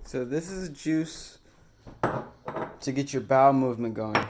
So this is a juice to get your bowel movement going.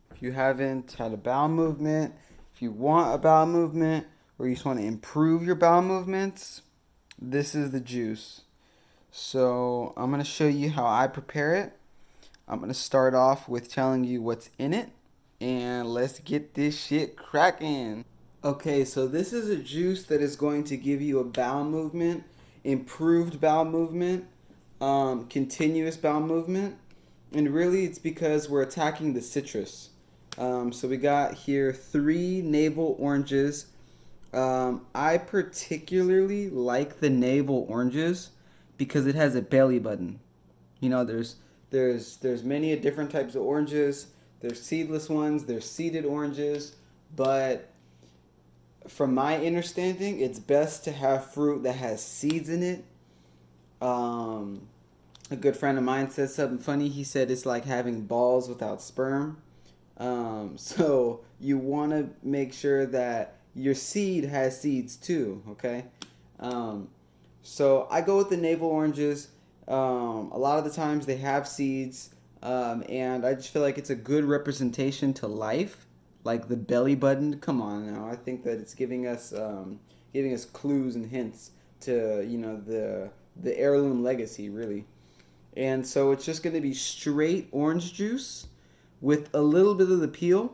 If you haven't had a bowel movement, if you want a bowel movement, or you just want to improve your bowel movements, this is the juice. So I'm going to show you how I prepare it. I'm going to start off with telling you what's in it, and let's get this shit cracking. Okay, so this is a juice that is going to give you a bowel movement, improved bowel movement, continuous bowel movement, and really it's because we're attacking the citrus. So we got here 3 navel oranges. I particularly like the navel oranges because it has a belly button. You know, there's many different types of oranges. There's seedless ones. There's seeded oranges, but from my understanding, it's best to have fruit that has seeds in it. Um, a good friend of mine said something funny. He said it's like having balls without sperm. So you want to make sure that your seed has seeds too. Okay. Um, so I go with the navel oranges. A lot of the times they have seeds, and I just feel like it's a good representation to life. Like the belly button. Come on now, I think that it's giving us clues and hints to the heirloom legacy really. And so it's just going to be straight orange juice with a little bit of the peel.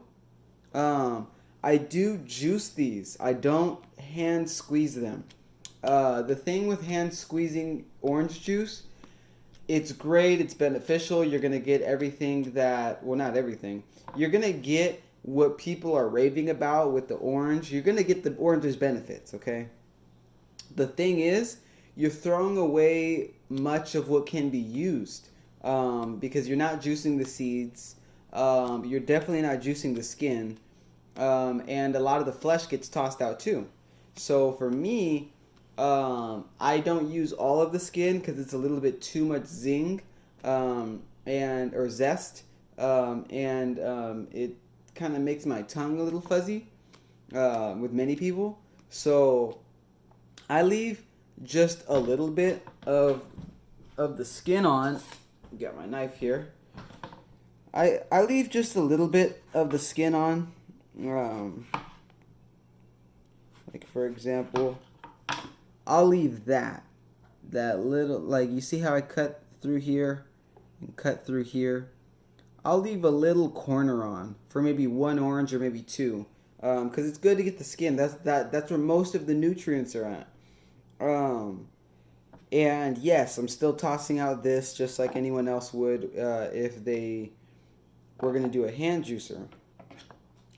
Um, I do juice these. I don't hand squeeze them. The thing with hand squeezing orange juice, it's great. It's beneficial. You're gonna get everything that, well, not everything. You're gonna get what people are raving about with the orange. You're gonna get the orange's benefits. Okay. The thing is, you're throwing away much of what can be used because you're not juicing the seeds. You're definitely not juicing the skin, and a lot of the flesh gets tossed out too. So for me, I don't use all of the skin because it's a little bit too much zing and or zest, and it kind of makes my tongue a little fuzzy with many people. So I leave just a little bit of the skin on. Got my knife here. I leave just a little bit of the skin on. Um, like for example, I'll leave that little, like you see how I cut through here and cut through here. I'll leave a little corner on for maybe one orange or maybe two, because it's good to get the skin. That's where most of the nutrients are at. Um, and yes, I'm still tossing out this just like anyone else would if they were gonna do a hand juicer.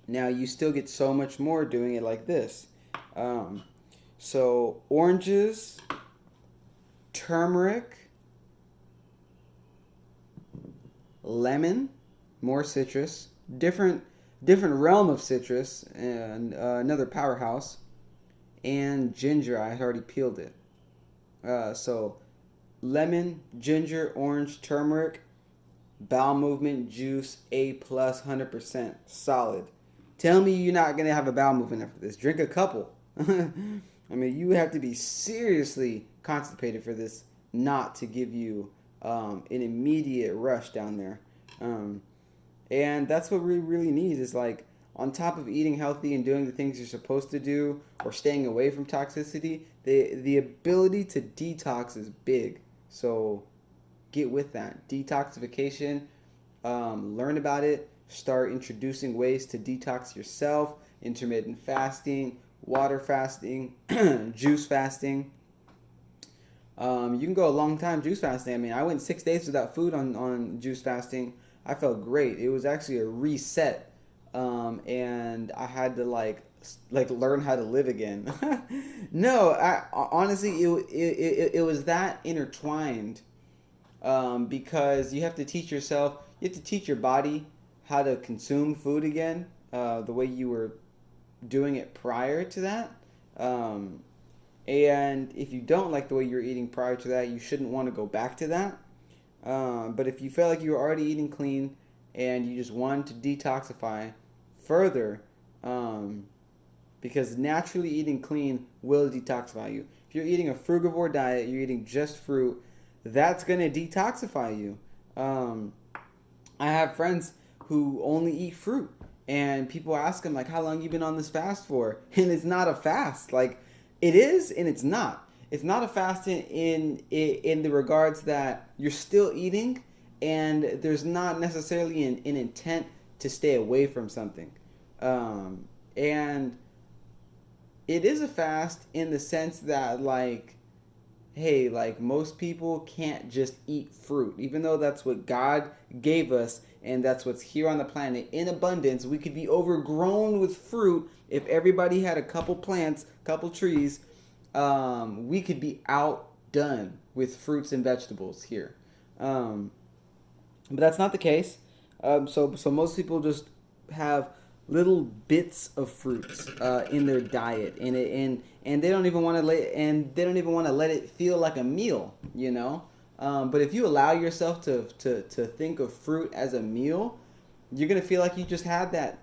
Now you still get so much more doing it like this. Um, so oranges, turmeric, lemon, more citrus, different realm of citrus, and another powerhouse, and ginger. I had already peeled it. So lemon, ginger, orange, turmeric, bowel movement, juice, A plus, 100% solid. Tell me you're not gonna have a bowel movement after this. Drink a couple. I mean, you have to be seriously constipated for this not to give you an immediate rush down there. Um, and that's what we really need is like on top of eating healthy and doing the things you're supposed to do or staying away from toxicity, the ability to detox is big. So get with that. Detoxification, learn about it, start introducing ways to detox yourself, intermittent fasting, water fasting, juice fasting. You can go a long time juice fasting. I mean, I went 6 days without food on juice fasting. I felt great. It was actually a reset, and I had to like learn how to live again. No, I honestly it was that intertwined because you have to teach yourself, you have to teach your body how to consume food again, the way you were doing it prior to that. Um, and if you don't like the way you're eating prior to that, you shouldn't want to go back to that. But if you feel like you're already eating clean and you just want to detoxify further, um, because naturally eating clean will detoxify you. If you're eating a frugivore diet, you're eating just fruit, that's going to detoxify you. I have friends who only eat fruit, and people ask them like, how long you been on this fast for? And it's not a fast. Like, it is and it's not. It's not a fast in the regards that you're still eating, and there's not necessarily an intent to stay away from something. And it is a fast in the sense that, like, hey, like, most people can't just eat fruit, even though that's what God gave us and that's what's here on the planet in abundance. We could be overgrown with fruit if everybody had a couple plants, couple trees. We could be outdone with fruits and vegetables here. But that's not the case. So most people just have little bits of fruits in their diet, and they don't even want to let it feel like a meal, you know. But if you allow yourself to think of fruit as a meal, you're gonna feel like you just had that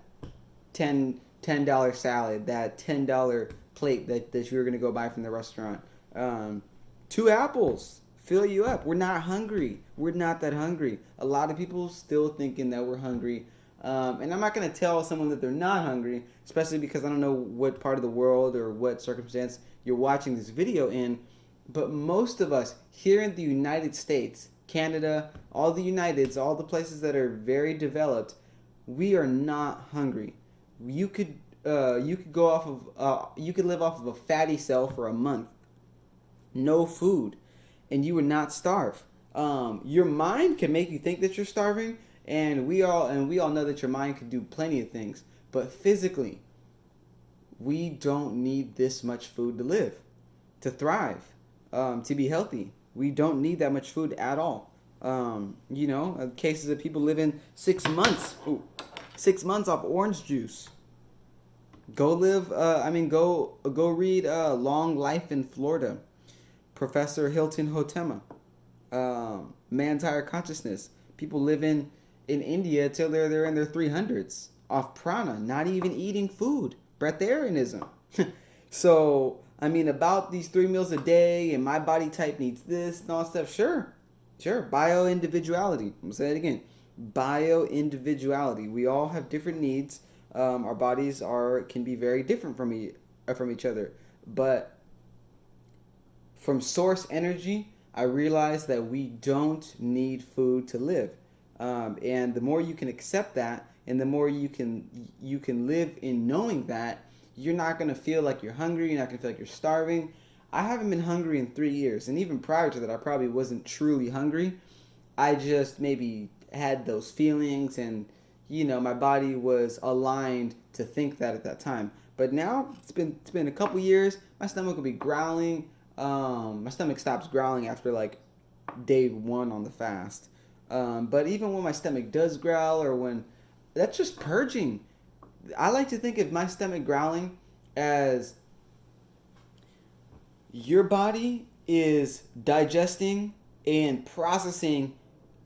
$10 salad, that $10 plate that you were gonna go buy from the restaurant. 2 apples fill you up. We're not hungry. We're not that hungry. A lot of people still thinking that we're hungry. And I'm not going to tell someone that they're not hungry, especially because I don't know what part of the world or what circumstance you're watching this video in. But most of us here in the United States, Canada, all the Uniteds, all the places that are very developed, we are not hungry. You could go off of you could live off of a fatty cell for a month, no food, and you would not starve. Your mind can make you think that you're starving, and we all know that your mind can do plenty of things. But physically, we don't need this much food to live, to thrive, to be healthy. We don't need that much food at all. Cases of people living 6 months, 6 months off orange juice. Go live. Go read Long Life in Florida. Professor Hilton Hotema. Man's Higher Consciousness. People living in India till they're in their 300s off prana, not even eating food, breatharianism. So about these 3 meals a day and my body type needs this and all that stuff. Sure, bio individuality. I'm gonna say it again, bio individuality. We all have different needs. Our bodies can be very different from each other, but from source energy, I realized that we don't need food to live. And the more you can accept that, and the more you can live in knowing that, you're not going to feel like you're hungry. You're not going to feel like you're starving. I haven't been hungry in 3 years. And even prior to that, I probably wasn't truly hungry. I just maybe had those feelings, and, my body was aligned to think that at that time. But now, it's been a couple years. My stomach will be growling. My stomach stops growling after like day 1 on the fast. But even when my stomach does growl, or when, that's just purging. I like to think of my stomach growling as your body is digesting and processing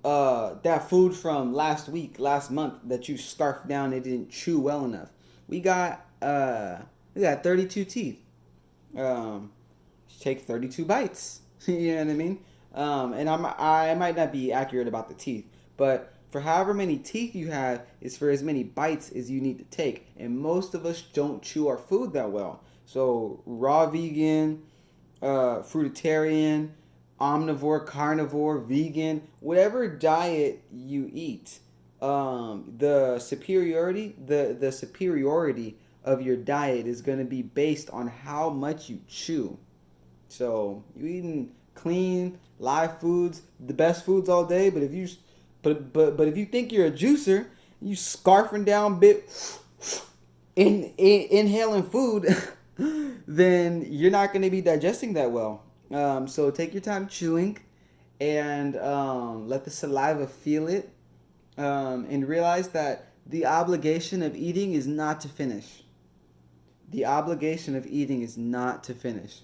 that food from last week, last month that you scarfed down and didn't chew well enough. We got 32 teeth. Take 32 bites. You know what I mean? And I might not be accurate about the teeth, but for however many teeth you have is for as many bites as you need to take. And most of us don't chew our food that well. So raw vegan, fruitarian, omnivore, carnivore, vegan, whatever diet you eat, the superiority of your diet is going to be based on how much you chew. So you eating clean, live foods, the best foods all day, but if you think you're a juicer, you scarfing down inhaling food, then you're not going to be digesting that well. So take your time chewing, and let the saliva feel it, and realize that the obligation of eating is not to finish. The obligation of eating is not to finish.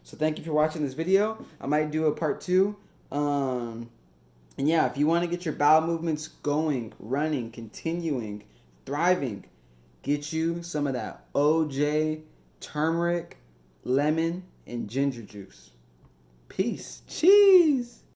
So thank you for watching this video. I might do a part 2. And yeah, if you want to get your bowel movements going, running, continuing, thriving, get you some of that OJ, turmeric, lemon, and ginger juice. Peace. Cheese.